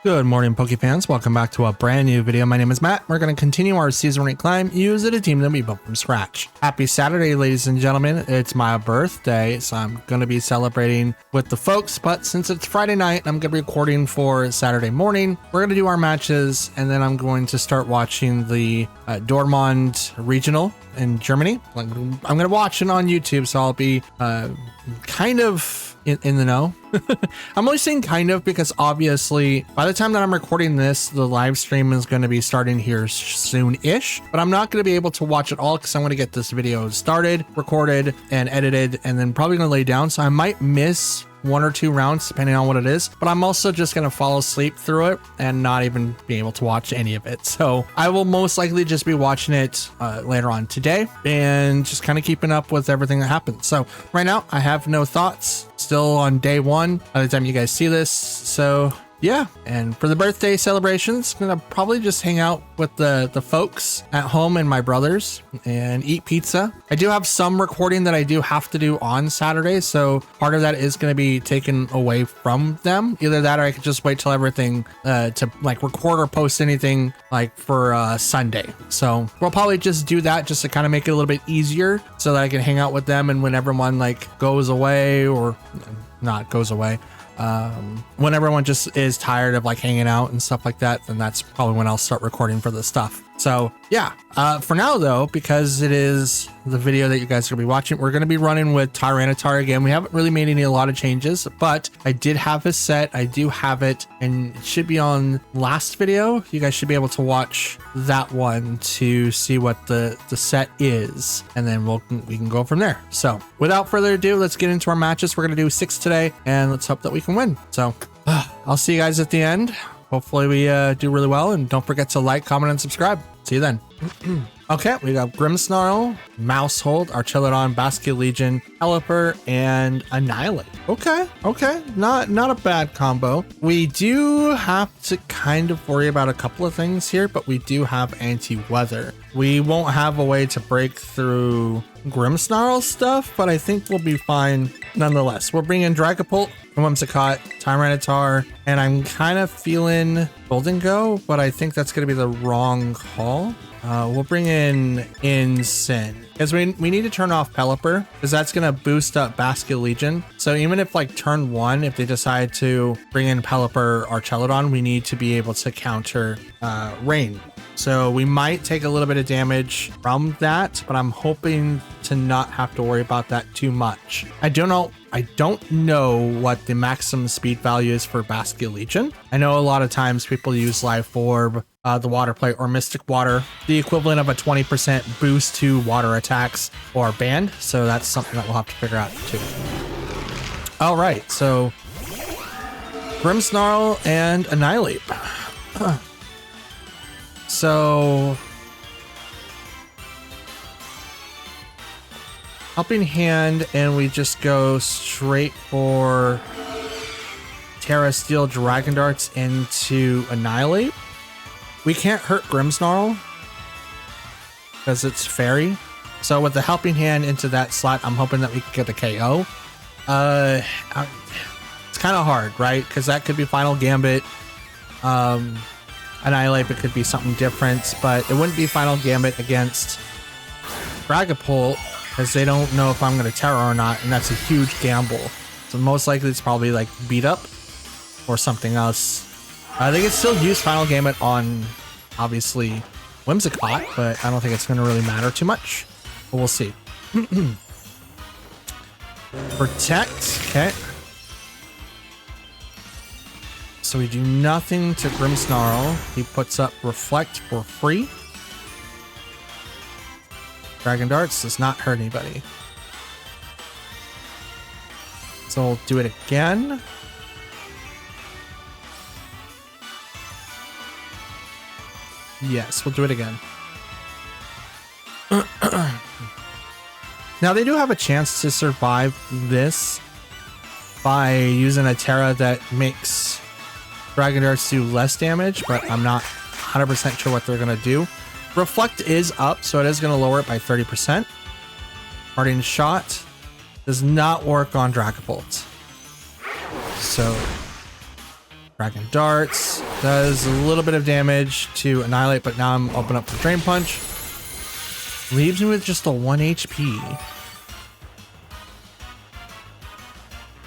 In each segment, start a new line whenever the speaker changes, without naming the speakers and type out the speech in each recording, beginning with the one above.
Good morning, Pokefans. Welcome back to a brand new video. My name is Matt. We're going to continue our season rank climb using a team that we built from scratch. Happy Saturday, ladies and gentlemen. It's my birthday, so I'm going to be celebrating with the folks. But since it's Friday night, I'm going to be recording for Saturday morning. We're going to do our matches, and then I'm going to start watching the Dortmund Regional in Germany. I'm going to watch it on YouTube, so I'll be kind of in the know. I'm only saying kind of because obviously by the time that I'm recording this, the live stream is going to be starting here soon-ish, but I'm not going to be able to watch it all because I'm going to get this video started, recorded, and edited, and then probably going to lay down. So I might miss one or two rounds depending on what it is, but I'm also just going to fall asleep through it and not even be able to watch any of it. So I will most likely just be watching it later on today and just kind of keeping up with everything that happens. So right now I have no thoughts, still on day one by the time you guys see this. So yeah, and for the birthday celebrations, I'm gonna probably just hang out with the folks at home and my brothers and eat pizza. I do have some recording that I do have to do on Saturday, so part of that is going to be taken away from them. Either that or I could just wait till everything to like record or post anything like for Sunday. So we'll probably just do that just to kind of make it a little bit easier so that I can hang out with them, and when everyone like goes away or not goes away, when everyone just is tired of like hanging out and stuff like that, then that's probably when I'll start recording for this stuff. So yeah, for now though, because it is the video that you guys are gonna be watching, we're gonna be running with Tyranitar again. We haven't really made a lot of changes, but I did have his set. I do have it, and it should be on last video. You guys should be able to watch that one to see what the set is, and then we can go from there. So without further ado, let's get into our matches. We're gonna do 6 today, and let's hope that we can win. So I'll see you guys at the end. Hopefully we do really well, and don't forget to like, comment, and subscribe. See you then. Okay, we got Grimmsnarl, Mousehold, Archelodon, Basculegion, Pelipper, and Annihilate. Okay, not a bad combo. We do have to kind of worry about a couple of things here, but we do have anti-weather. We won't have a way to break through Grimmsnarl stuff, but I think we'll be fine nonetheless. We'll bring in Dragapult, Whimsicott, Tyranitar, and I'm kind of feeling Golden Go, but I think that's going to be the wrong call. We'll bring in Sin because we need to turn off Pelipper because that's going to boost up Basculegion. So even if like turn 1, if they decide to bring in Pelipper or Archelodon, we need to be able to counter Rain. So we might take a little bit of damage from that, but I'm hoping to not have to worry about that too much. I don't know what the maximum speed value is for Basculegion. I know a lot of times people use Life Orb, the Water Plate, or Mystic Water, the equivalent of a 20% boost to water attacks or band. So that's something that we'll have to figure out too. All right, so Grimmsnarl and Annihilate. So Helping Hand, and we just go straight for Terra Steel Dragon Darts into Annihilate. We can't hurt Grimmsnarl because it's Fairy. So with the Helping Hand into that slot, I'm hoping that we can get the KO. It's kind of hard, right? Because that could be Final Gambit. Annihilate, it could be something different, but it wouldn't be Final Gambit against Dragapult because they don't know if I'm going to Terra or not, and that's a huge gamble. So most likely it's probably like Beat Up or something else. They can still use Final Gambit on, obviously, Whimsicott, but I don't think it's going to really matter too much. But we'll see. Protect, okay. So we do nothing to Grimmsnarl. He puts up Reflect for free. Dragon Darts does not hurt anybody. So we'll do it again. Yes, we'll do it again. Now they do have a chance to survive this by using a Terra that makes Dragon Darts do less damage, but I'm not 100% sure what they're going to do. Reflect is up, so it is going to lower it by 30%. Parting Shot does not work on Dragapult. So Dragon Darts. Does a little bit of damage to Annihilate, but now I'm open up for Drain Punch. Leaves me with just a 1 HP.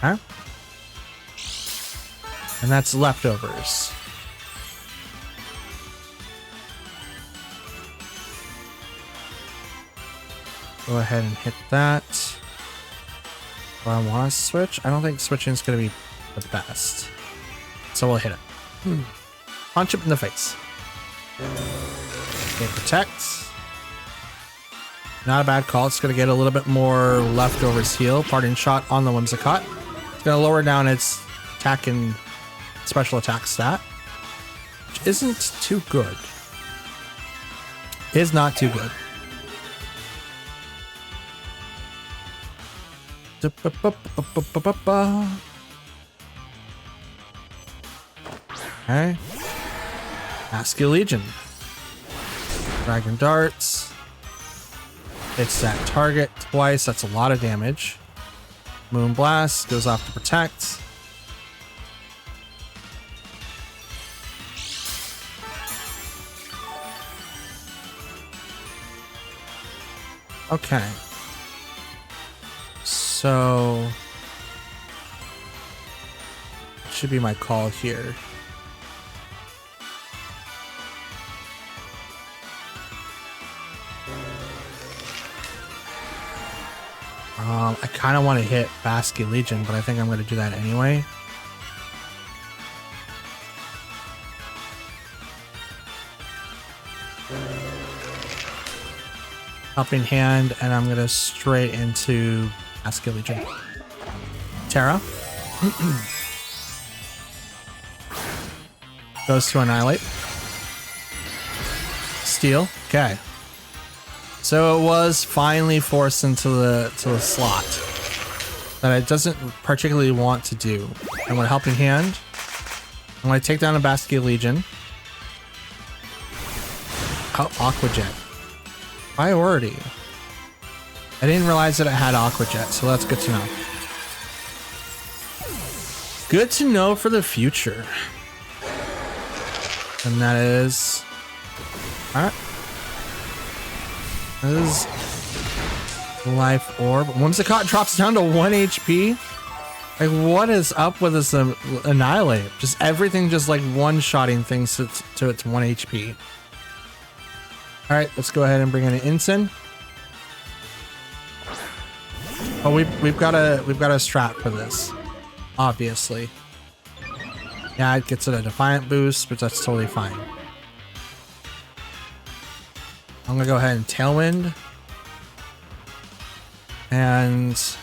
Huh? And that's leftovers. Go ahead and hit that. Do I want to switch? I don't think switching is going to be the best. So we'll hit it. Punch him in the face. Okay, protect. Not a bad call. It's going to get a little bit more leftovers heal. Parting shot on the Whimsicott. It's going to lower down its attack and special attack stat, which isn't too good. Is not too good. Okay. Askew Legion. Dragon Darts. Hits that target twice. That's a lot of damage. Moon Blast goes off to protect. Okay. So should be my call here. I kind of want to hit Basket Legion, but I think I'm going to do that anyway. Helping Hand, and I'm going to straight into Basket Legion. Terra. Goes to Annihilate. Steal. Okay. So it was finally forced into the slot that it doesn't particularly want to do. I'm going to Helping Hand. I'm going to take down a Basket Legion. Oh, Aqua Jet. Priority. I didn't realize that it had Aqua Jet, so that's good to know. Good to know for the future. And that is... Alright. That is... Life Orb. Whimsicott drops down to 1 HP. Like, what is up with this Annihilate? Just everything just like one-shotting things to its 1 HP. Alright, let's go ahead and bring in an Ensign. Oh, we've got a strat for this. Obviously. Yeah, it gets it a Defiant boost, but that's totally fine. I'm gonna go ahead and Tailwind. And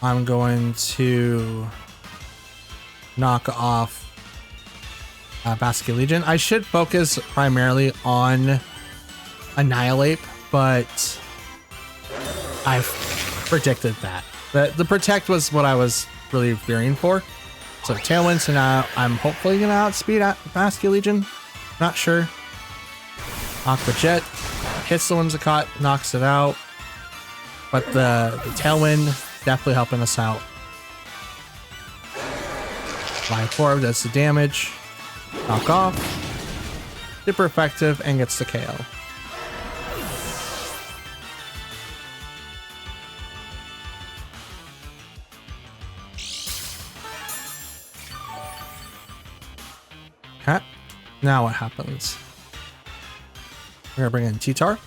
I'm going to knock off Basket Legion. I should focus primarily on Annihilate, but I predicted that. The Protect was what I was really fearing for. So Tailwind, so now I'm hopefully going to outspeed Basket Legion. Not sure. Aqua Jet hits the Whimsicott, knocks it out. But the Tailwind definitely helping us out. Life Orb does the damage. Knock off. Super effective and gets the KO. Okay. Now what happens? We're gonna bring in T-Tar.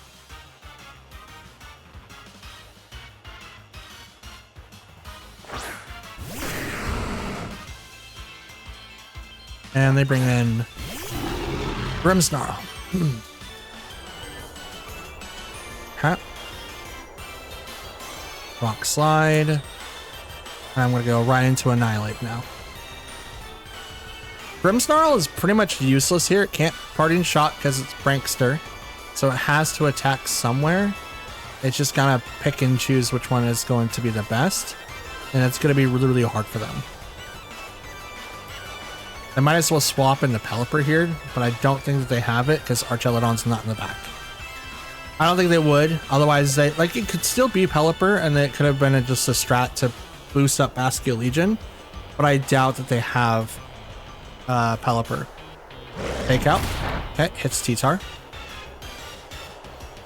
And they bring in Grimmsnarl. Okay. Rock Slide. And I'm going to go right into Annihilate now. Grimmsnarl is pretty much useless here. It can't Parting Shot because it's Prankster. So it has to attack somewhere. It's just going to pick and choose which one is going to be the best. And it's going to be really, really hard for them. I might as well swap into Pelipper here, but I don't think that they have it because Archelodon's not in the back. I don't think they would. Otherwise, it could still be Pelipper, and it could have been just a strat to boost up Basket Legion. But I doubt that they have Pelipper. Fake out. Okay, hits T-Tar.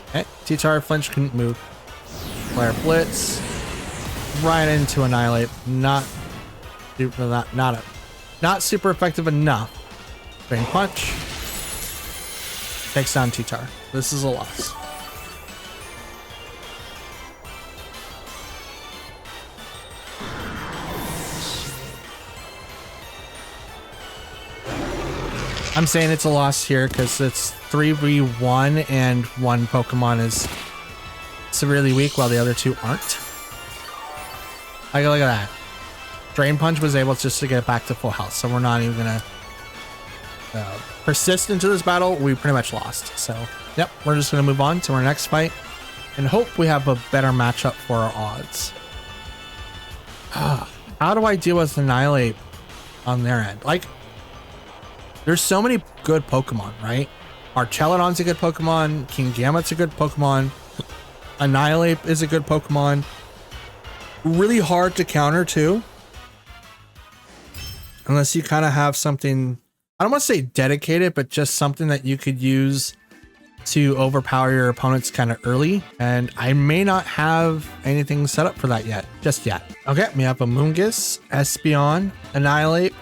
Okay, T-Tar flinch, couldn't move. Flare Blitz. Right into Annihilate. Not super effective enough. Drain Punch. Takes down T-Tar. This is a loss. I'm saying it's a loss here because it's 3v1 and one Pokemon is severely weak while the other two aren't. Like, look at that. Drain Punch was able just to get back to full health, so we're not even gonna persist into this battle. We pretty much lost. So, yep, we're just gonna move on to our next fight and hope we have a better matchup for our odds. How do I deal with Annihilate on their end? Like, there's so many good Pokemon, right? Archelon's a good Pokemon. Kingambit's a good Pokemon. Annihilate is a good Pokemon. Really hard to counter too. Unless you kind of have something, I don't want to say dedicated, but just something that you could use to overpower your opponents kind of early. And I may not have anything set up for that yet, just yet. Okay, we have a Moongus, Espeon, Annihilate,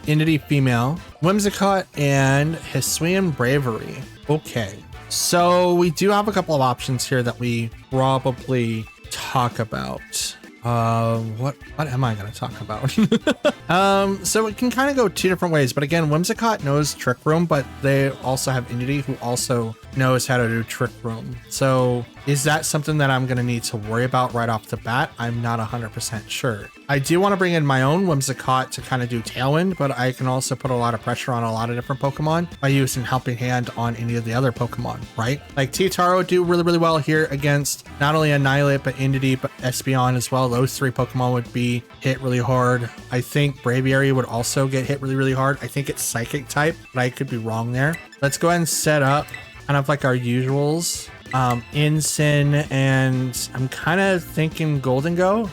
Entity Female, Whimsicott, and Hisuian Bravery. Okay, so we do have a couple of options here that we probably talk about. What am I going to talk about? So it can kind of go two different ways, but again, Whimsicott knows Trick Room, but they also have Entity who also knows how to do Trick Room. So is that something that I'm going to need to worry about right off the bat? I'm not 100% sure. I do want to bring in my own Whimsicott to kind of do Tailwind, but I can also put a lot of pressure on a lot of different Pokemon by using Helping Hand on any of the other Pokemon, right? Like T-Taro would do really, really well here against not only Annihilate, but Entity, but Espeon as well. Those three Pokemon would be hit really hard. I think Braviary would also get hit really, really hard. I think it's Psychic type, but I could be wrong there. Let's go ahead and set up kind of like our usuals. Incin, and I'm kind of thinking Golden Go.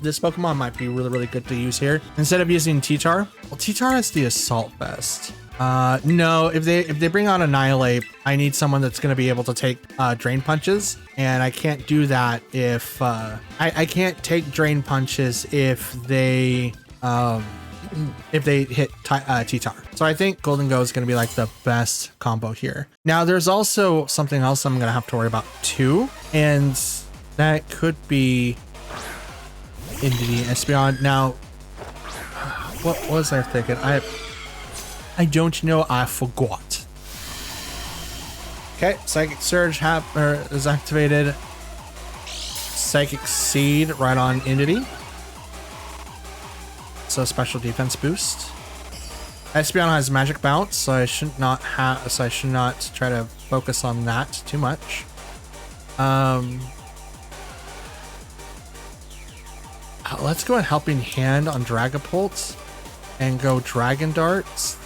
This Pokemon might be really, really good to use here. Instead of using T-Tar. Well, T-Tar has the Assault Vest. No, if they bring on Annihilate, I need someone that's going to be able to take Drain Punches, and I can't do that if I can't take Drain Punches if they hit T-Tar. So I think Golden Go is going to be like the best combo here. Now there's also something else I'm going to have to worry about too, and that could be Entity Espeon. Now, what was I thinking? I don't know. I forgot. Okay, Psychic Surge is activated. Psychic Seed right on Entity. So special defense boost. Espeon has Magic Bounce, so I should not try to focus on that too much. Let's go and Helping Hand on Dragapult and go Dragon Darts.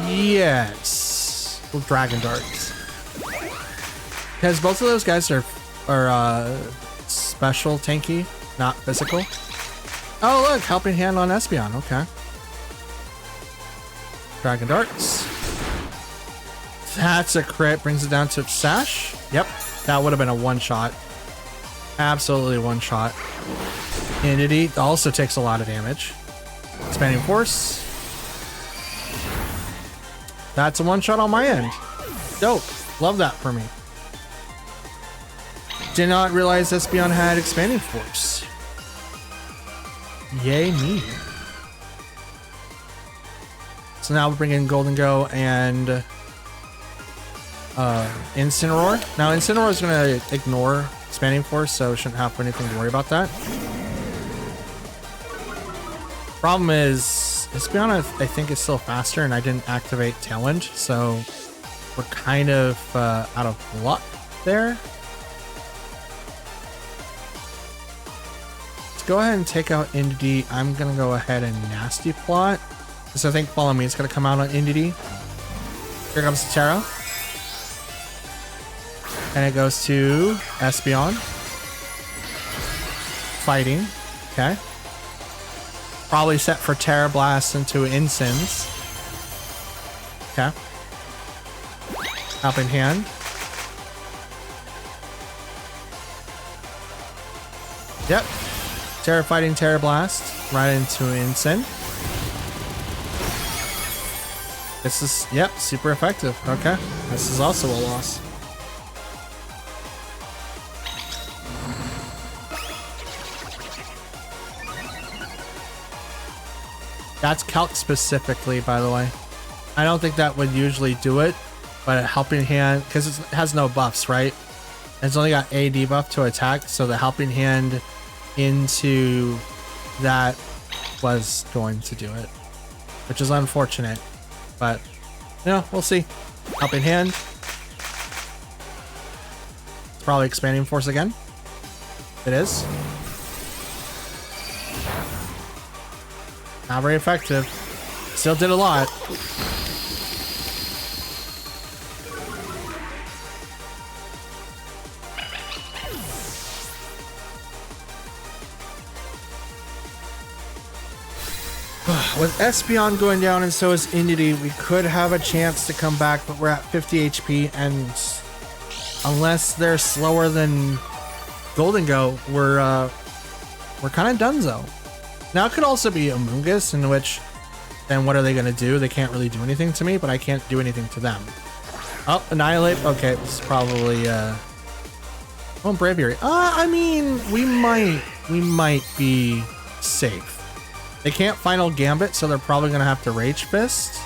Yes, well, Dragon Darts, because both of those guys are special tanky, not physical. Oh look, Helping Hand on Espeon. Okay, Dragon Darts. That's a crit. Brings it down to Sash. Yep, that would have been a one shot. Absolutely one shot. Entity also takes a lot of damage. Expanding Force. That's a one shot on my end. Dope. Love that for me. Did not realize Espeon had Expanding Force. Yay me. So now we bring in Golden Go and Incineroar. Now Incineroar is going to ignore Expanding Force, so shouldn't have anything to worry about that. Problem is, Espeon I think is still faster, and I didn't activate Tailwind, so we're kind of out of luck there. Let's go ahead and take out Entity. I'm gonna go ahead and Nasty Plot, because I think Follow Me is gonna come out on Entity. Here comes the Terra. And it goes to Espeon. Fighting. Okay. Probably set for Terra Blast into Incense. Okay. Helping Hand. Yep. Terra Fighting Terra Blast right into Incense. This is, yep, super effective. Okay. This is also a loss. That's calc specifically, by the way. I don't think that would usually do it, but a Helping Hand, because it has no buffs, right? It's only got a debuff to attack, so the Helping Hand into that was going to do it, which is unfortunate, but yeah, we'll see. Helping Hand. It's probably Expanding Force again. It is. Not very effective. Still did a lot. With Espeon going down and so is Indeedee, we could have a chance to come back, but we're at 50 HP, and unless they're slower than Golden Go, we're kind of donezo. Now it could also be Amoonguss, in which then what are they going to do? They can't really do anything to me, but I can't do anything to them. Oh, Annihilate. Okay, this is probably oh, Braviary. I mean, we might be safe. They can't Final Gambit, so they're probably going to have to Rage Fist.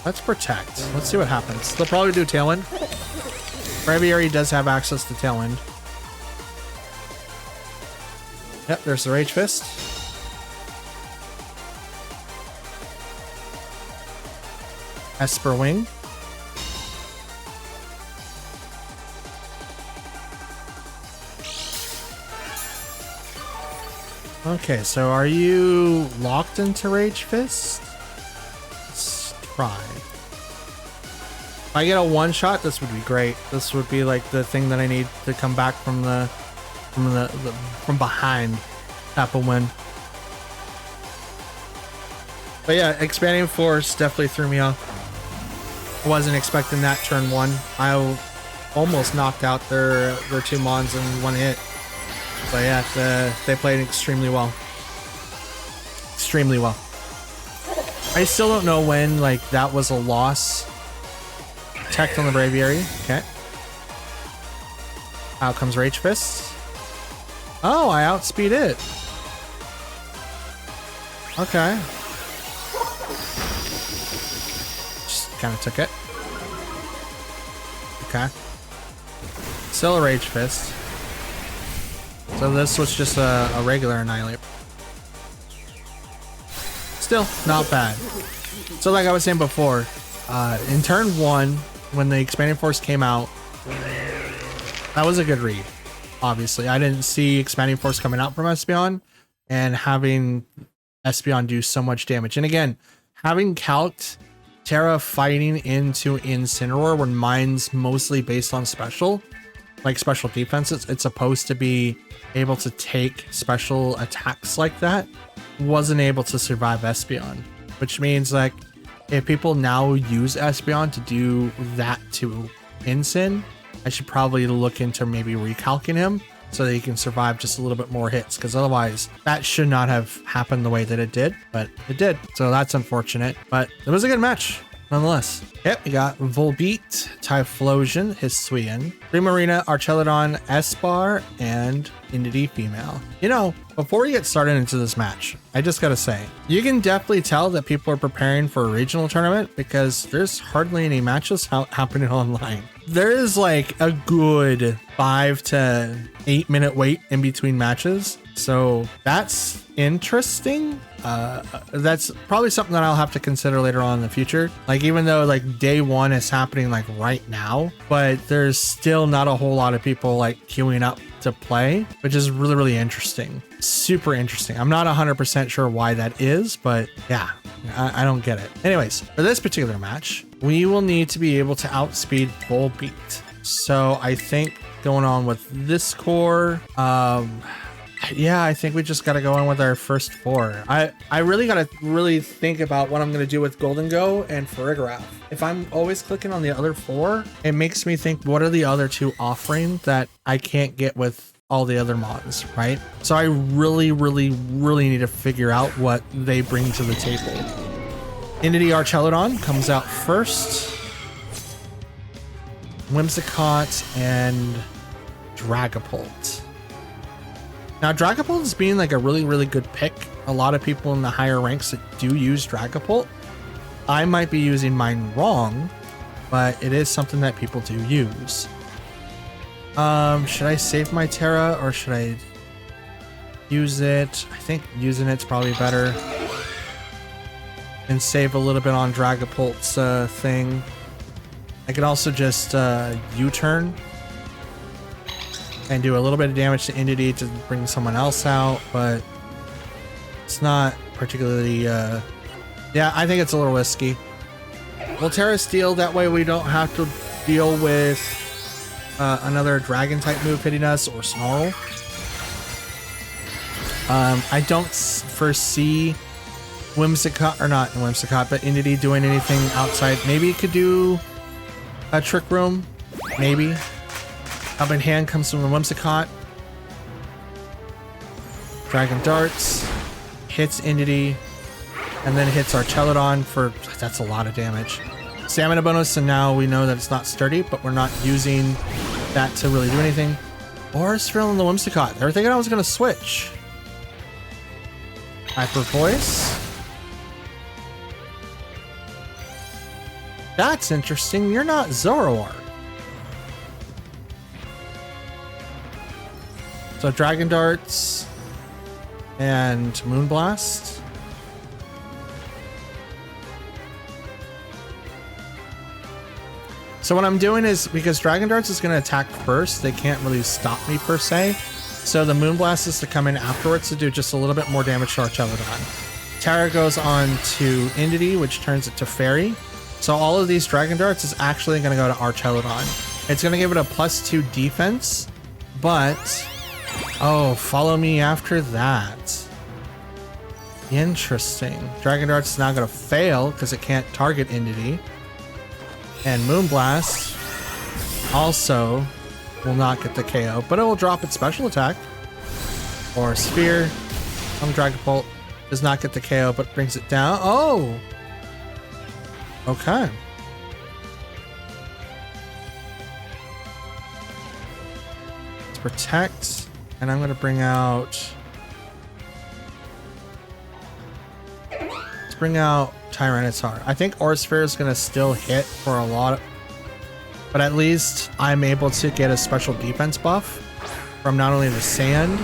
Let's Protect. Let's see what happens. They'll probably do Tailwind. Braviary does have access to Tailwind. Yep, there's the Rage Fist. Esper Wing. Okay, so are you locked into Rage Fist? Let's try. If I get a one shot, this would be great. This would be like the thing that I need to come back from from behind type of win. But yeah, Expanding Force definitely threw me off. I wasn't expecting that turn one. I almost knocked out their two Mons in one hit. But yeah, they played extremely well. Extremely well. I still don't know when, like, that was a loss. Protect on the Braviary. Okay. Out comes Rage Fist. Oh, I outspeed it. Okay. Just kind of took it. Okay. Still a Rage Fist. So this was just a regular Annihilate. Still not bad. So like I was saying before, in turn one, when the Expanding Force came out, that was a good read. Obviously, I didn't see Expanding Force coming out from Espeon and having Espeon do so much damage. And again, having calced Terra fighting into Incineroar when mine's mostly based on special, like special defenses, it's supposed to be able to take special attacks like that, wasn't able to survive Espeon, which means like if people now use Espeon to do that to Incin, I should probably look into maybe recalcing him so that he can survive just a little bit more hits, because otherwise that should not have happened the way that it did, but it did. So that's unfortunate, but it was a good match nonetheless. Yep, we got Volbeat, Typhlosion, Hisuian, Primarina, Archelodon, Esper, and Indeedee Female. You know, before we get started into this match, I just gotta say, you can definitely tell that people are preparing for a regional tournament because there's hardly any matches happening online. There is like a good 5 to 8 minute wait in between matches. So that's interesting. That's probably something that I'll have to consider later on in the future. Like, even though like day one is happening like right now, but there's still not a whole lot of people like queuing up to play, which is really, really interesting. Super interesting. I'm not 100% sure why that is, but yeah, I don't get it. Anyways, for this particular match, we will need to be able to outspeed Volbeat. So I think going on with this core. Yeah, I think we just got to go on with our first 4. I really got to think about what I'm going to do with Golden Go and Farigiraf. If I'm always clicking on the other 4, it makes me think, what are the other 2 offering that I can't get with all the other mods, right? So I really need to figure out what they bring to the table. Entity Archelodon comes out first. Whimsicott and Dragapult. Now, Dragapult is being like a really good pick. A lot of people in the higher ranks that do use Dragapult. I might be using mine wrong, but it is something that people do use. Should I save my Terra or should I use it? I think using it's probably better. And save a little bit on Dragapult's thing. I could also just U-turn and do a little bit of damage to Entity to bring someone else out, but it's not particularly, yeah, I think it's a little risky. We'll Terra Steel, that way we don't have to deal with another dragon type move hitting us or Snarl. I don't foresee Whimsicott, or not Whimsicott, but Entity doing anything outside. Maybe it could do a Trick Room, maybe. Up in hand comes from the Whimsicott. Dragon Darts, hits Entity, and then hits Archelodon for, that's a lot of damage. Stamina bonus, and now we know that it's not sturdy, but we're not using that to really do anything. Boris filling the Whimsicott. They were thinking I was going to switch. Hyper Voice. That's interesting. You're not Zoroark. So Dragon Darts and Moonblast. So what I'm doing is, because Dragon Darts is going to attack first, they can't really stop me per se. So the Moonblast is to come in afterwards to do just a little bit more damage to Archelodon. Terra goes on to Entity, which turns it to Fairy. So all of these Dragon Darts is actually going to go to Archelodon. It's going to give it a +2 defense, but... oh, follow me after that. Interesting. Dragon Dart's now going to fail because it can't target Entity. And Moonblast also will not get the KO, but it will drop its special attack. Or Sphere from Dragapult does not get the KO, but brings it down. Oh! Okay. Let's protect. And I'm going to bring out... let's bring out Tyranitar. I think Aura Sphere is going to still hit for a lot, but at least I'm able to get a special defense buff from not only the sand,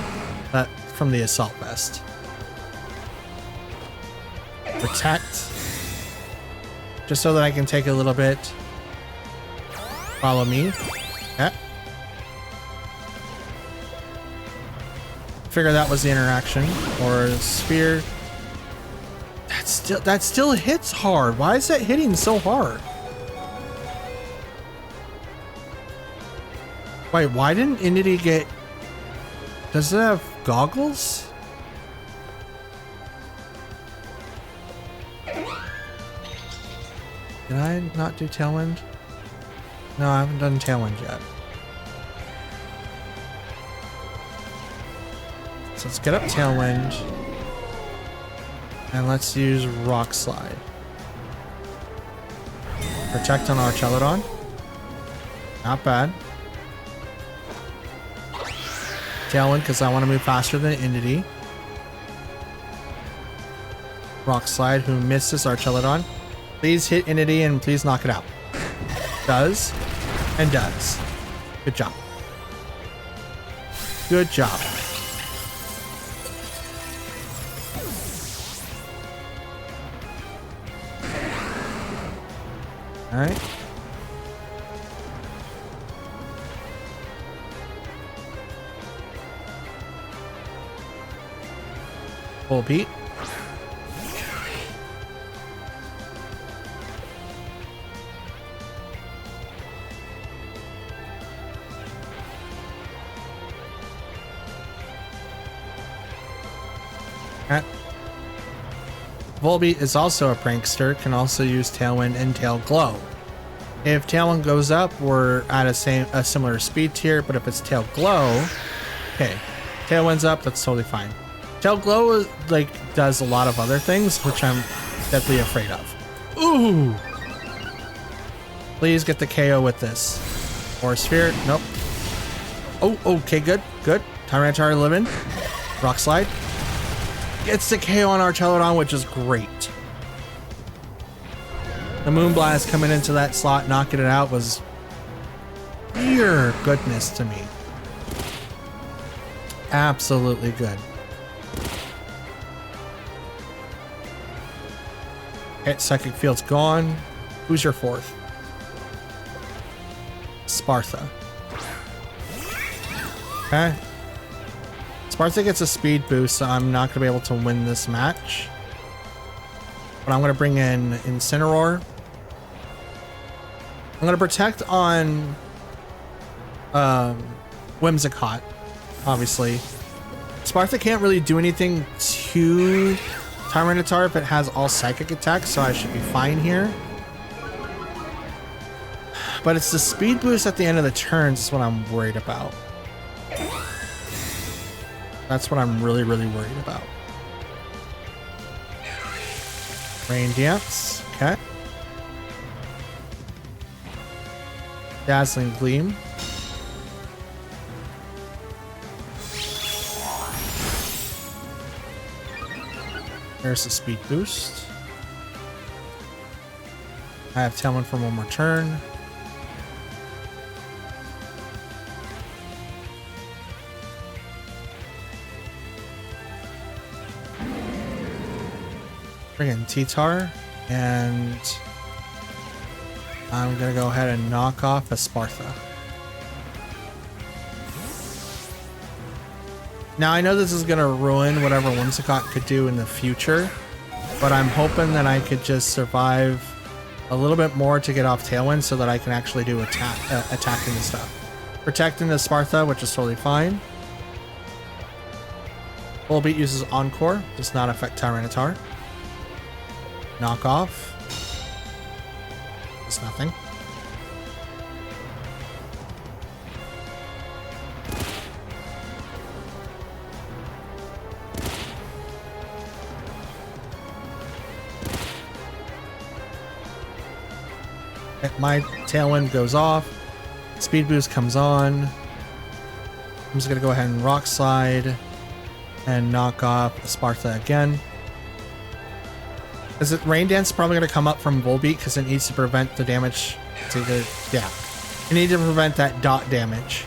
but from the Assault Vest. Protect. Just so that I can take a little bit. Follow me. Yeah. Figure that was the interaction. Or Sphere. That still hits hard. Why is that hitting so hard? Wait, why didn't Entity get... does it have goggles? Did I not do Tailwind? No, I haven't done Tailwind yet. So let's get up Tailwind. And let's use Rock Slide. Protect on Archelodon. Not bad. Tailwind, because I want to move faster than Entity. Rock Slide, who misses Archelodon. Please hit Entity and please knock it out. Does. And does. Good job. Good job. Alright. Full beat. Okay. Volbeat is also a prankster, can also use Tailwind and Tail Glow. If Tailwind goes up, we're at a similar speed tier, but if it's Tail Glow, okay, Tailwind's up, that's totally fine. Tail Glow like does a lot of other things, which I'm deathly afraid of. Ooh! Please get the KO with this. Or Sphere, nope. Oh, okay, good, good. Tyranitar living. Rock Slide. Gets the KO on Archelodon, which is great. The Moonblast coming into that slot, knocking it out was pure goodness to me. Absolutely good. Okay, Psychic Field's gone. Who's your fourth? Spartha. Okay. Spartha gets a speed boost, so I'm not going to be able to win this match. But I'm going to bring in Incineroar. I'm going to protect on Whimsicott, obviously. Spartha can't really do anything to Tyranitar if it has all psychic attacks, so I should be fine here. But it's the speed boost at the end of the turns is what I'm worried about. That's what I'm really, really worried about. Rain Dance, okay. Dazzling Gleam. There's the speed boost. I have Tailwind for one more turn. Bring in T-Tar, and I'm gonna go ahead and knock off a Spartha. Now I know this is gonna ruin whatever Whimsicott could do in the future, but I'm hoping that I could just survive a little bit more to get off Tailwind so that I can actually do attacking the stuff. Protecting the Spartha, which is totally fine. Volbeat uses Encore, does not affect Tyranitar. Knock off. It's nothing. My Tailwind goes off. Speed Boost comes on. I'm just gonna go ahead and Rock Slide and knock off Spartha again. Is it Rain Dance probably going to come up from Volbeat because it needs to prevent the damage to the... Yeah. You need to prevent that dot damage.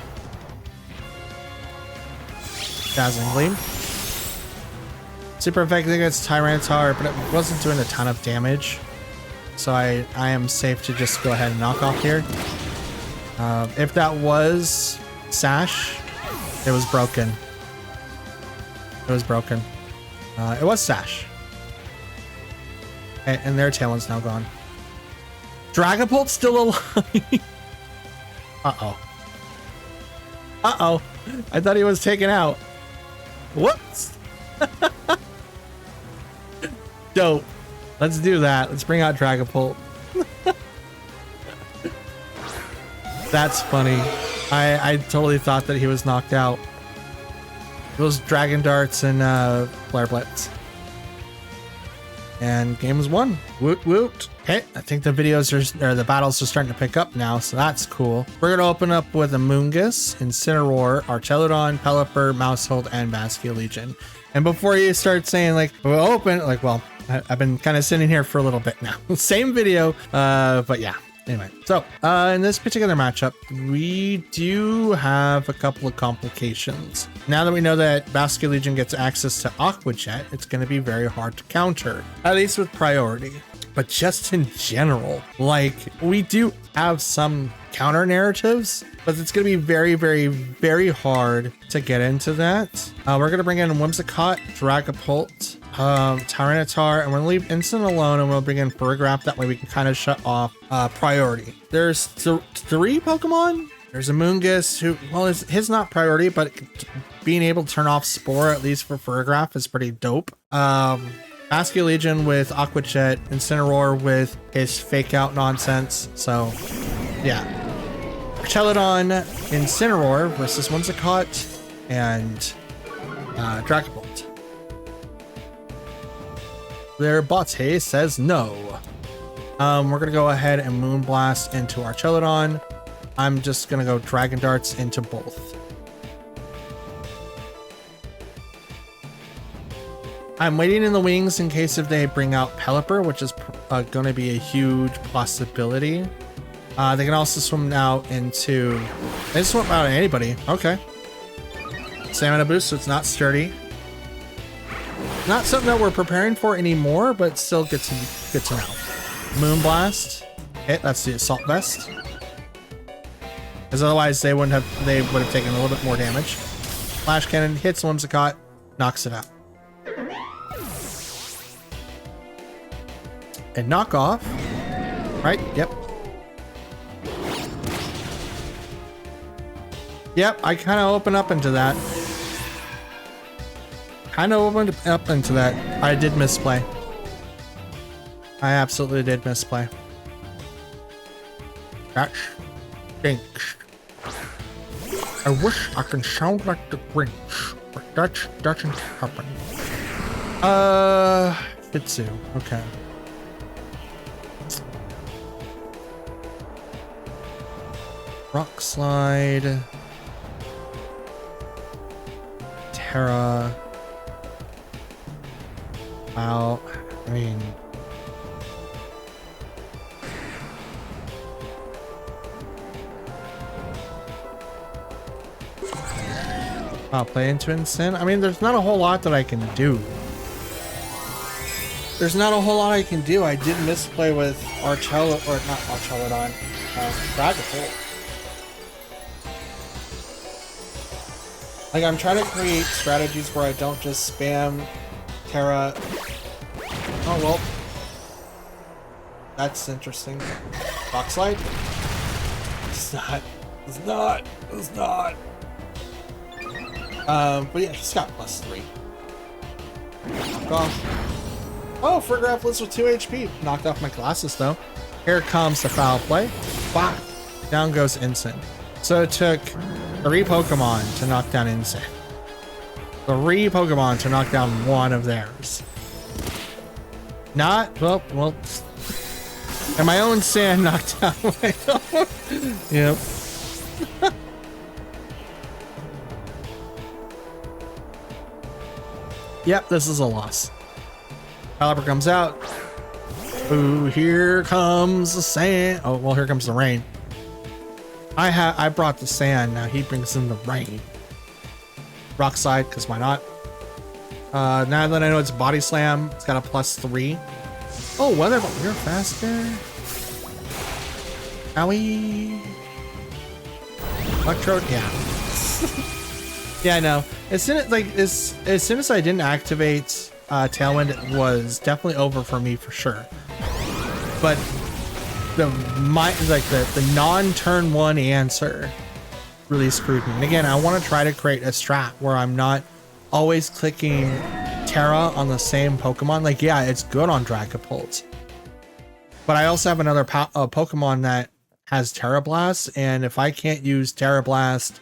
Dazzling Gleam. Super effective against Tyranitar, but it wasn't doing a ton of damage. So I am safe to just go ahead and knock off here. If that was Sash, it was broken. It was broken. It was Sash. And their Tailwind's now gone. Dragapult's still alive. Uh-oh. Uh-oh. I thought he was taken out. Whoops. Dope. Let's do that. Let's bring out Dragapult. That's funny. I totally thought that he was knocked out. Those Dragon Darts and Flare Blitz. And game was won. Woot woot. Okay, I think the the battles are starting to pick up now, so that's cool. We're gonna open up with a Moongus, Incineroar, Archelodon, Pelipper, Mousehold, and Basculegion. And before you start saying like, we'll open, like, well, I've been kind of sitting here for a little bit now. Same video, but yeah. Anyway, so in this particular matchup, we do have a couple of complications. Now that we know that Basculegion gets access to Aqua Jet, it's going to be very hard to counter, at least with priority. But just in general, like, we do have some counter narratives, but it's going to be very, very, very hard to get into that. We're going to bring in Whimsicott, Dragapult, Tyranitar, and we're gonna leave Instant alone, and we'll bring in Furgrap. That way we can kind of shut off priority. There's three Pokemon There's a Moongus who, well, his not priority, but being able to turn off Spore, at least for Ferrograph, is pretty dope. Basculegion with Aqua Jet, Incineroar with his fake out nonsense. So, yeah. Chelidon, Incineroar versus Whimsicott, and Dragapult. Their Botte says no. We're gonna go ahead and Moonblast into our Chelidon. I'm just gonna go Dragon Darts into both. I'm waiting in the wings in case if they bring out Pelipper, which is going to be a huge possibility. They can also swim out into... They swim out at anybody. Okay. Stamina boost, so it's not sturdy. Not something that we're preparing for anymore, but still good to know. Moonblast. Hit, that's the Assault Vest. Because otherwise they would have taken a little bit more damage. Flash Cannon hits Whimsicott, knocks it out. And knock off. Right? Yep. Yep, I kind of opened up into that. I did misplay. I absolutely did misplay. That stinks. I wish I can sound like the Grinch, but that doesn't happen. Hitsu. Okay. Rock Slide. Terra. Wow. I mean... I'll play into Incin. I mean, there's not a whole lot that I can do. I did misplay with Archello, or not Archelodon, Dragapult. Like, I'm trying to create strategies where I don't just spam Terra. Oh, well. That's interesting. Rock Slide? It's not. But yeah, she's got +3. Knock off. Oh, Ferrograph lives with 2 HP. Knocked off my glasses though. Here comes the foul play. Bop. Down goes Incin. So it took 3 Pokemon to knock down Incin. 3 Pokemon to knock down one of theirs. Not, well, and my own sand knocked down my own. Yep. Yep, this is a loss. Pelipper comes out. Ooh, here comes the sand. Oh, well, here comes the rain. I brought the sand. Now he brings in the rain. Rock Slide, because why not? Now that I know it's Body Slam, it's got a +3. Oh, weather, but we're faster. Owie. Electrode, yeah. Yeah, I know. As soon as I didn't activate Tailwind, it was definitely over for me for sure. But the non-turn 1 answer really screwed me. And again, I want to try to create a strat where I'm not always clicking Terra on the same Pokemon. Like, yeah, it's good on Dragapult, but I also have another Pokemon that has Terra Blast, and if I can't use Terra Blast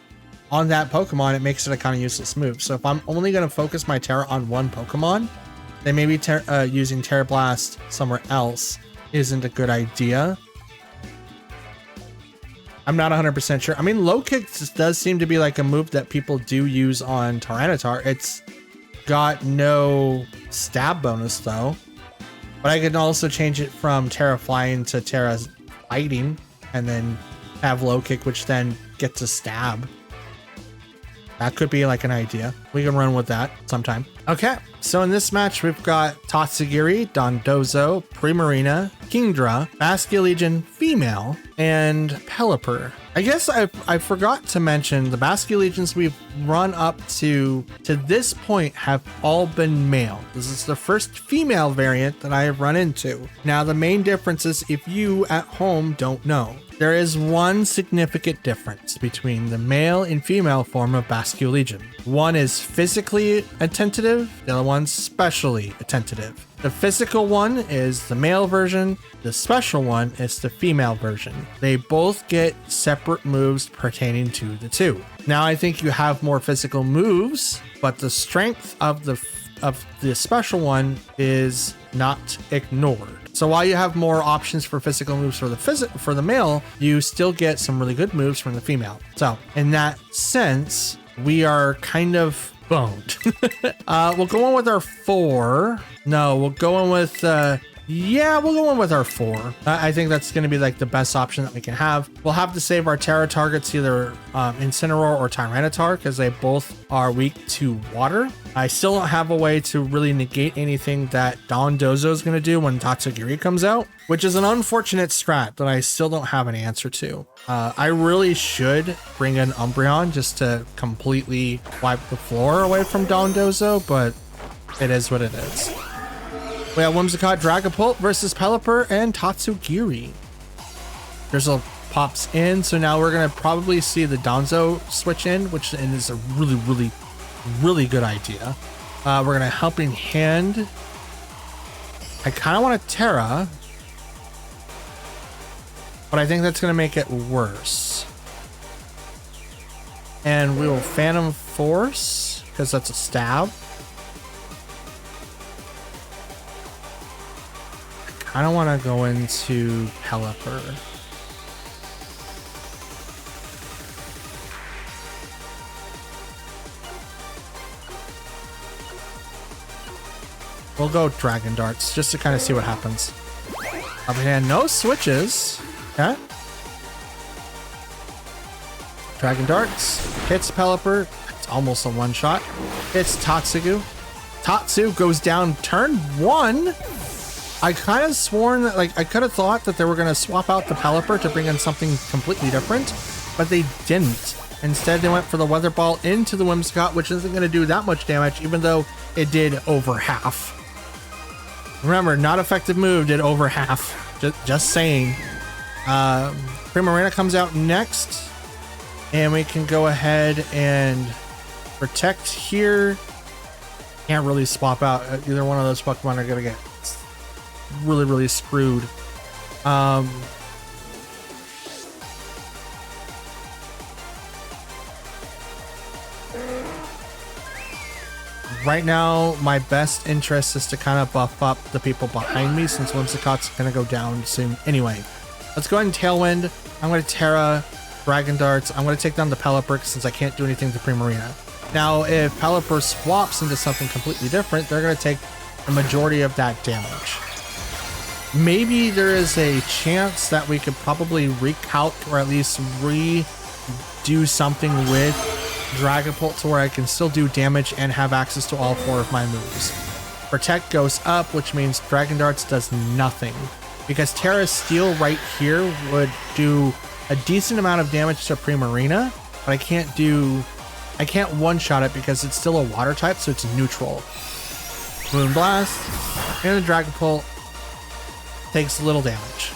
on that Pokemon, it makes it a kind of useless move. So if I'm only going to focus my Terra on one Pokemon, then maybe using Terra Blast somewhere else isn't a good idea. I'm not 100% sure. I mean, low kick does seem to be like a move that people do use on Tyranitar. It's got no stab bonus though, but I can also change it from Terra Flying to Terra Fighting and then have low kick, which then gets a stab. That could be like an idea. We can run with that sometime. Okay, so in this match, we've got Tatsugiri, Dondozo, Primarina, Kingdra, Basculegion Female, and Pelipper. I guess I forgot to mention the Basculegions run up to this point have all been male. This is the first female variant that I have run into. Now, the main difference is if you at home don't know, there is one significant difference between the male and female form of Bascule Legion. One is physically attentive, the other one's specially attentive. The physical one is the male version, the special one is the female version. They both get separate moves pertaining to the two. Now, I think you have more physical moves, but the strength of the special one is not ignored. So while you have more options for physical moves for the male, you still get some really good moves from the female. So in that sense, we are kind of boned. We'll go in with our 4. No, we'll go in with we'll go in with our 4. I think that's going to be like the best option that we can have. We'll have to save our Terra targets, either Incineroar or Tyranitar, because they both are weak to water. I still don't have a way to really negate anything that Dondozo is going to do when Tatsugiri comes out, which is an unfortunate strat that I still don't have an answer to. I really should bring in Umbreon just to completely wipe the floor away from Dondozo, but it is what it is. We have Whimsicott, Dragapult versus Pelipper and Tatsugiri. Drizzle pops in, so now we're going to probably see the Donzo switch in, which is a really good idea. We're going to Helping Hand. I kind of want a Terra, but I think that's going to make it worse. And we will Phantom Force, because that's a stab. I don't want to go into Pelipper. We'll go Dragon Darts just to kind of see what happens. Up hand, no switches. Okay. Dragon Darts hits Pelipper. It's almost a one-shot. Hits Tatsugu. Tatsu goes down turn 1. I kind of sworn that, like, I could have thought that they were going to swap out the Pelipper to bring in something completely different, but they didn't. Instead, they went for the Weather Ball into the Whimsicott, which isn't going to do that much damage, even though it did over half. Remember, not effective move, did over half. Just saying. Primarina comes out next, and we can go ahead and protect here. Can't really swap out. Either one of those Pokemon are going to get really screwed. Right now, my best interest is to kind of buff up the people behind me, since Whimsicott's gonna go down soon anyway. Let's go ahead and Tailwind. I'm gonna Terra, Dragon Darts. I'm gonna take down the Pelipper since I can't do anything to Primarina. Now, if Pelipper swaps into something completely different, they're gonna take the majority of that damage. Maybe there is a chance that we could probably recalc, or at least redo something with Dragapult to where I can still do damage and have access to all 4 of my moves. Protect goes up, which means Dragon Darts does nothing, because Terra Steel right here would do a decent amount of damage to Primarina, but I can't one-shot it because it's still a water type, so it's neutral. Moonblast, and the Dragapult takes little damage.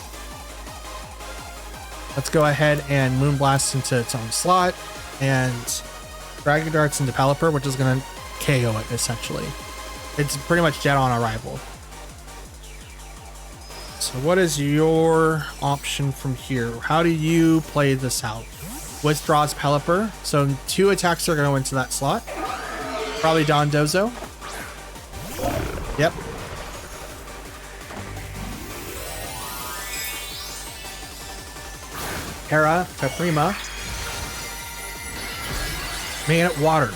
Let's go ahead and Moonblast into its own slot, and Dragon Darts into Pelipper, which is going to KO it, essentially. It's pretty much dead on arrival. So what is your option from here? How do you play this out? Withdraws Pelipper, so 2 attacks are going to go into that slot. Probably Dondozo. Yep. Terra to Prima. Making it water.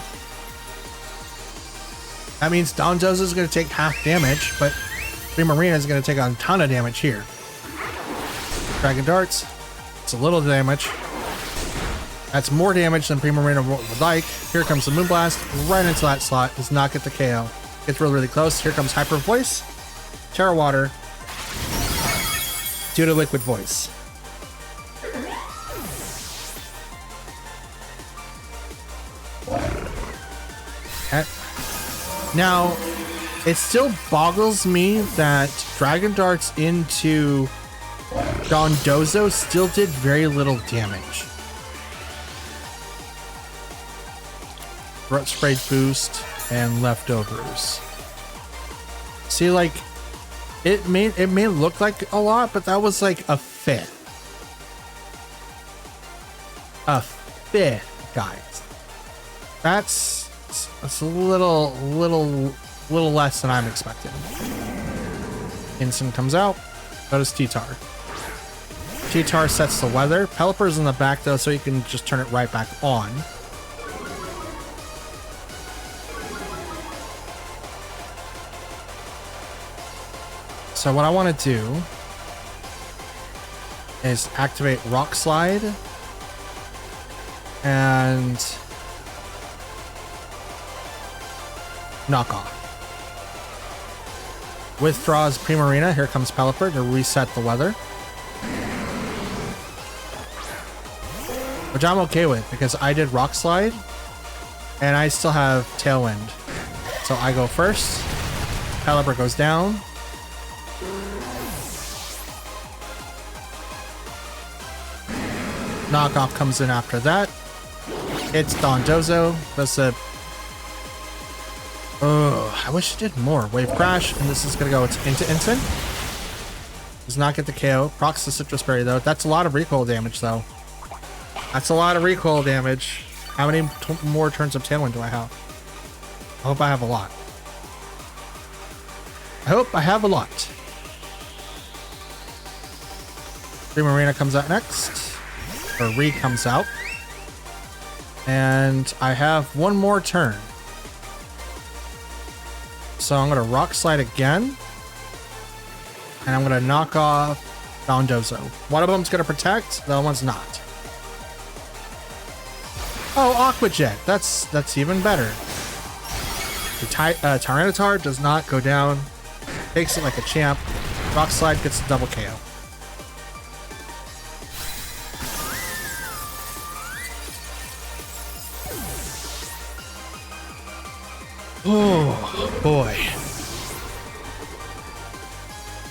That means Dondozo is going to take half damage, but Primarina is going to take a ton of damage here. Dragon Darts. It's a little damage. That's more damage than Primarina would like. Here comes the Moonblast. Right into that slot. Does not get the KO. Gets really close. Here comes Hyper Voice. Terra Water. Due to Liquid Voice. Now, it still boggles me that Dragon Darts into Dondozo still did very little damage. Throat Spray boost and leftovers. See, like, it may look like a lot, but that was like a fifth. A fifth, guys. That's a little less than I'm expecting. Instant comes out. So does T-Tar. T-Tar sets the weather. Pelipper's in the back though, so you can just turn it right back on. So what I want to do is activate Rock Slide and knock off. Withdraws Primarina. Here comes Pelipper to reset the weather. Which I'm okay with because I did Rock Slide and I still have Tailwind. So I go first. Pelipper goes down. Knockoff comes in after that. It's Dondozo. That's a... Oh, I wish it did more. Wave Crash, and this is going to go into Instant. Does not get the KO. Procs the Citrus Berry, though. That's a lot of recoil damage, though. That's a lot of recoil damage. How many more turns of Tailwind do I have? I hope I have a lot. I hope I have a lot. Primarina comes out next. Or Re comes out. And I have one more turn. So I'm going to Rock Slide again. And I'm going to knock off Dondozo. One of them's going to protect, the other one's not. Oh, Aqua Jet. That's even better. The Tyranitar does not go down. Takes it like a champ. Rock Slide gets a double KO. Oh boy.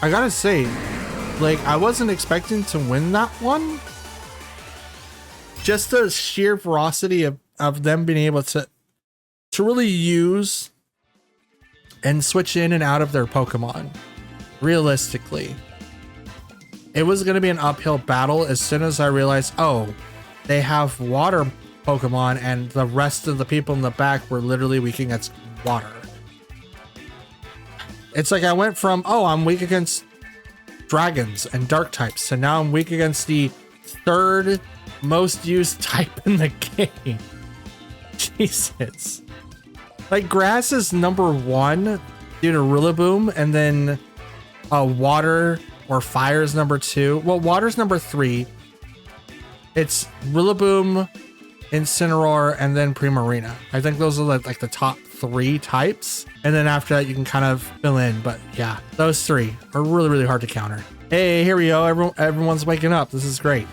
I gotta say, like, I wasn't expecting to win that one. Just the sheer ferocity of them being able to really use and switch in and out of their Pokemon. Realistically, it was going to be an uphill battle as soon as I realized, oh, they have water Pokemon and the rest of the people in the back were literally weak against water. It's like I went from, oh, I'm weak against dragons and dark types, so now I'm weak against the third most used type in the game. Jesus. Like, grass is number one due to Rillaboom, and then water or fire is number two. Well, water's number three. It's Rillaboom, Incineroar, and then Primarina. I think those are like the top three types. And then after that, you can kind of fill in. But yeah, those three are really, really hard to counter. Hey, here we go. Everyone's waking up. This is great.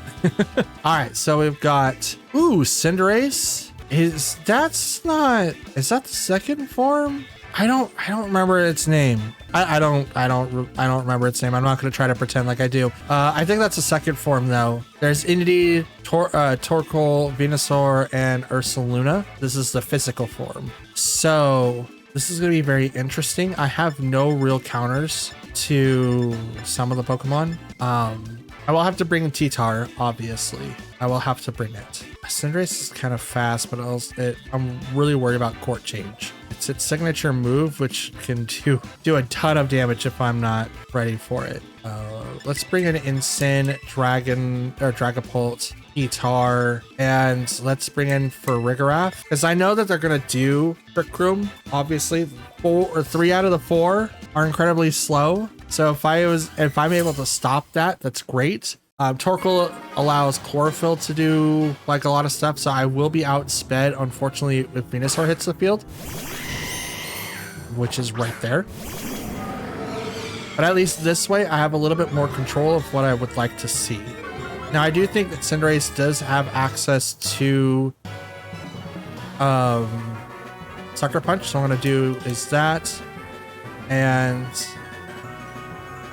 All right, so we've got, ooh, Cinderace. Is that the second form? I don't remember its name. I don't remember its name. I'm not going to try to pretend like I do. I think that's the second form though. There's Indeedee, Torkoal, Venusaur, and Ursaluna. This is the physical form. So this is going to be very interesting. I have no real counters to some of the Pokemon. I will have to bring T-Tar, obviously. I will have to bring it. Cinderace is kind of fast, but I'm really worried about Court Change. It's its signature move, which can do a ton of damage if I'm not ready for it. Let's bring in Incin, Dragapult, T-Tar, and let's bring in for Farigiraf, because I know that they're going to do Trick Room. Obviously, 3 out of the 4 are incredibly slow. So if I'm able to stop that, that's great. Torkoal allows Chlorophyll to do like a lot of stuff, so I will be outsped, unfortunately, if Venusaur hits the field, which is right there. But at least this way, I have a little bit more control of what I would like to see. Now, I do think that Cinderace does have access to Sucker Punch. So what I'm going to do is that. And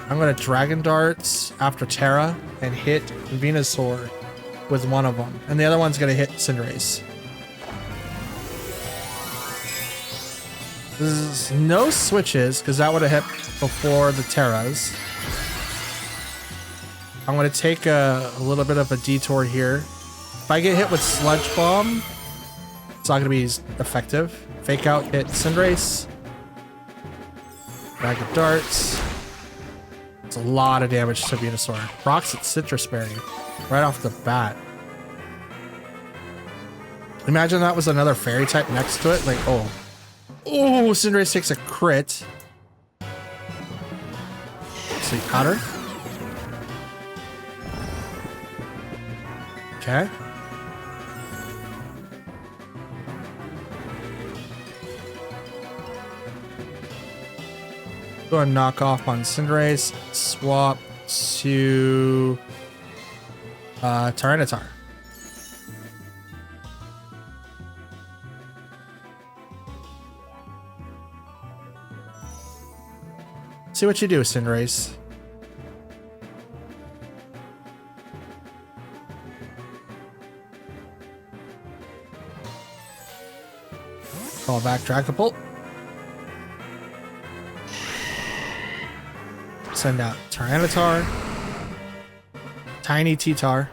I'm going to Dragon Darts after Terra and hit Venusaur with one of them. And the other one's going to hit Cinderace. There's no switches because that would have hit before the Terras. I'm going to take a little bit of a detour here. If I get hit with Sludge Bomb, it's not going to be effective. Fake Out, hit Cinderace. Dragon Darts. It's a lot of damage to Venusaur. Rocks at Citrus Berry right off the bat. Imagine that was another fairy type next to it. Like, oh. Oh, Cinderace takes a crit. Sleep Powder. Okay. Go and knock off on Cinderace. Swap to Tyranitar. See what you do, Cinderace. Call back Dragapult. Send out Tyranitar. Tiny T-Tar.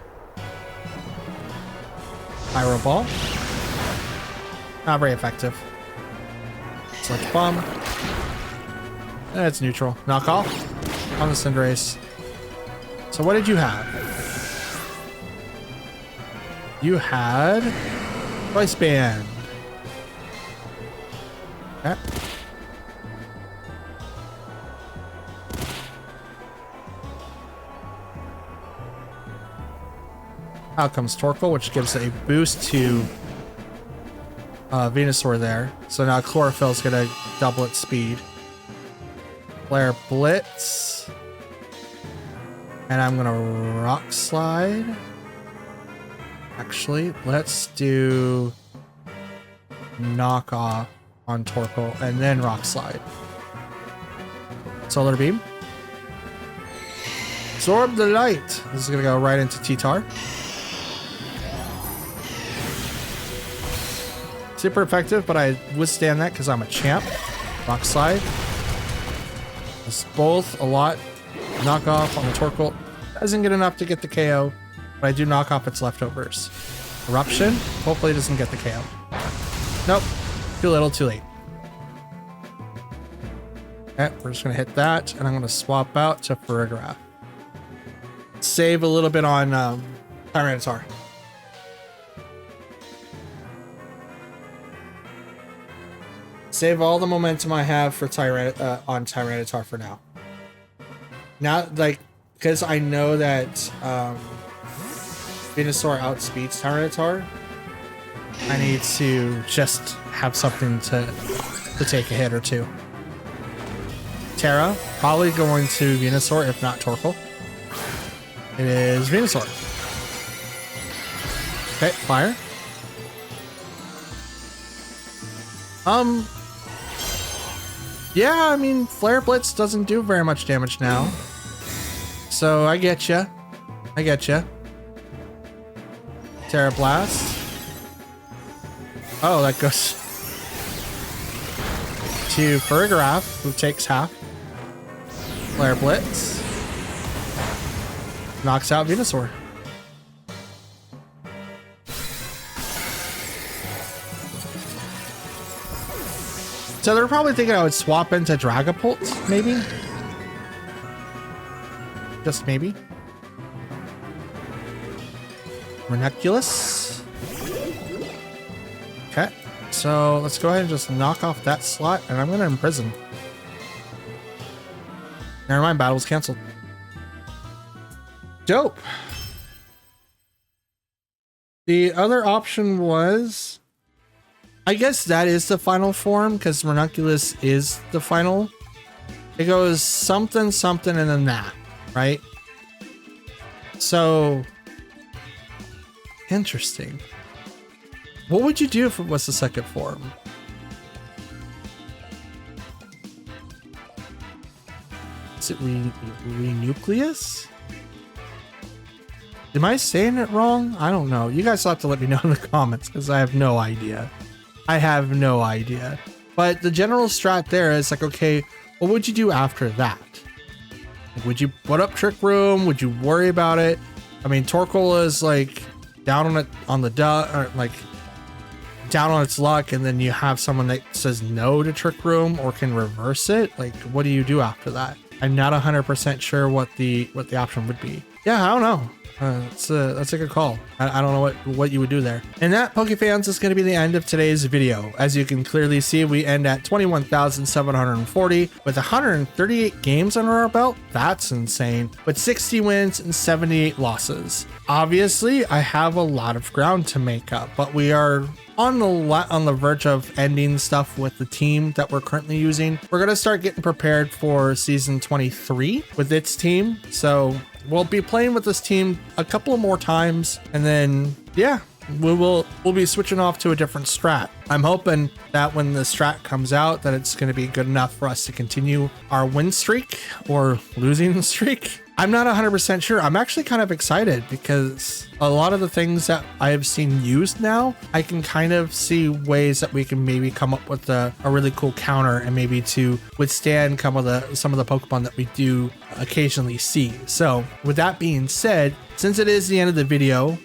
Pyro Ball. Not very effective. Sludge Bomb. That's neutral. Knock off on the Cinderace. So what did you have? You had Voice Band. Okay. Out comes Torkoal, which gives a boost to Venusaur there. So now Chlorophyll's gonna double its speed. Flare Blitz. And I'm gonna Rock Slide. Actually, let's do Knock Off on Torkoal and then Rock Slide. Solar Beam. Absorb the Light. This is gonna go right into T-Tar. Super effective, but I withstand that because I'm a champ. Rock Slide. It's both a lot. Knock off on the Torkoal. Doesn't get enough to get the KO, but I do knock off its leftovers. Eruption. Hopefully it doesn't get the KO. Nope. Too little, too late. Okay, we're just going to hit that, and I'm going to swap out to Farigiraf. Save a little bit on Tyranitar. Save all the momentum I have for on Tyranitar for now. Now, like, because I know that Venusaur outspeeds Tyranitar, I need to just have something to take a hit or two. Terra, probably going to Venusaur, if not Torkoal. It is Venusaur. Okay, fire. Yeah, I mean, Flare Blitz doesn't do very much damage now. So I get ya. I get ya. Terra Blast. Oh, that goes to Farigiraf, who takes half. Flare Blitz. Knocks out Venusaur. So they're probably thinking I would swap into Dragapult, maybe? Just maybe. Ranunculus. Okay, so let's go ahead and just knock off that slot, and I'm going to Imprison. Never mind, battle's canceled. Dope. The other option was... I guess that is the final form, because Ranunculus is the final. It goes something, something, and then that, right? So, interesting. What would you do if it was the second form? Is it Renucleus? Am I saying it wrong? I don't know. You guys will have to let me know in the comments because I have no idea. I have no idea. But the general strat there is like, okay, what would you do after that? Like, would you put up Trick Room? Would you worry about it? I mean, Torkoal is like down on it on the or like down on its luck, and then you have someone that says no to Trick Room or can reverse it. Like, what do you do after that? I'm not 100% sure what the option would be. Yeah, I don't know. That's a good call. I don't know what you would do there. And that, Pokefans, is going to be the end of today's video. As you can clearly see, we end at 21,740 with 138 games under our belt. That's insane. With 60 wins and 78 losses. Obviously, I have a lot of ground to make up, but we are on the verge of ending stuff with the team that we're currently using. We're going to start getting prepared for season 23 with its team. So we'll be playing with this team a couple more times, and then yeah, we'll be switching off to a different strat. I'm hoping that when the strat comes out that it's going to be good enough for us to continue our win streak or losing streak. I'm not 100% sure. I'm actually kind of excited because a lot of the things that I have seen used now, I can kind of see ways that we can maybe come up with a really cool counter and maybe to withstand some of the Pokemon that we do occasionally see. So with that being said, since it is the end of the video,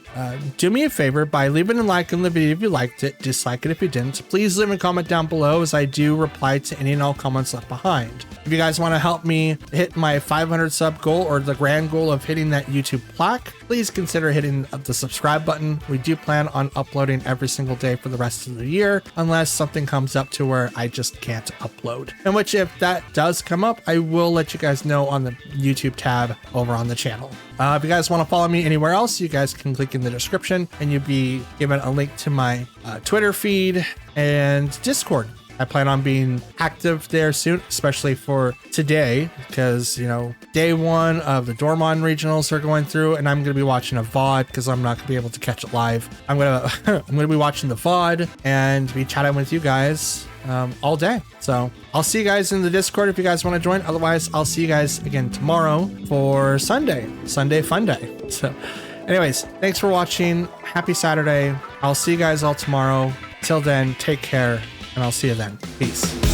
do me a favor by leaving a like on the video if you liked it, dislike it if you didn't. Please leave a comment down below as I do reply to any and all comments left behind. If you guys want to help me hit my 500 sub goal or the grand goal of hitting that YouTube plaque, please consider hitting the subscribe button. We do plan on uploading every single day for the rest of the year, unless something comes up to where I just can't upload. In which, if that does come up, I will let you guys know on the YouTube tab over on the channel. If you guys want to follow me anywhere else, you guys can click in the description and you'll be given a link to my Twitter feed and Discord. I plan on being active there soon, especially for today, because, you know, day one of the Dormon regionals are going through, and I'm going to be watching a VOD because I'm not going to be able to catch it live. I'm going to be watching the VOD and be chatting with you guys all day. So I'll see you guys in the Discord if you guys want to join. Otherwise, I'll see you guys again tomorrow for Sunday Fun Day. So anyways, thanks for watching. Happy Saturday. I'll see you guys all tomorrow. Till then, take care. And I'll see you then. Peace.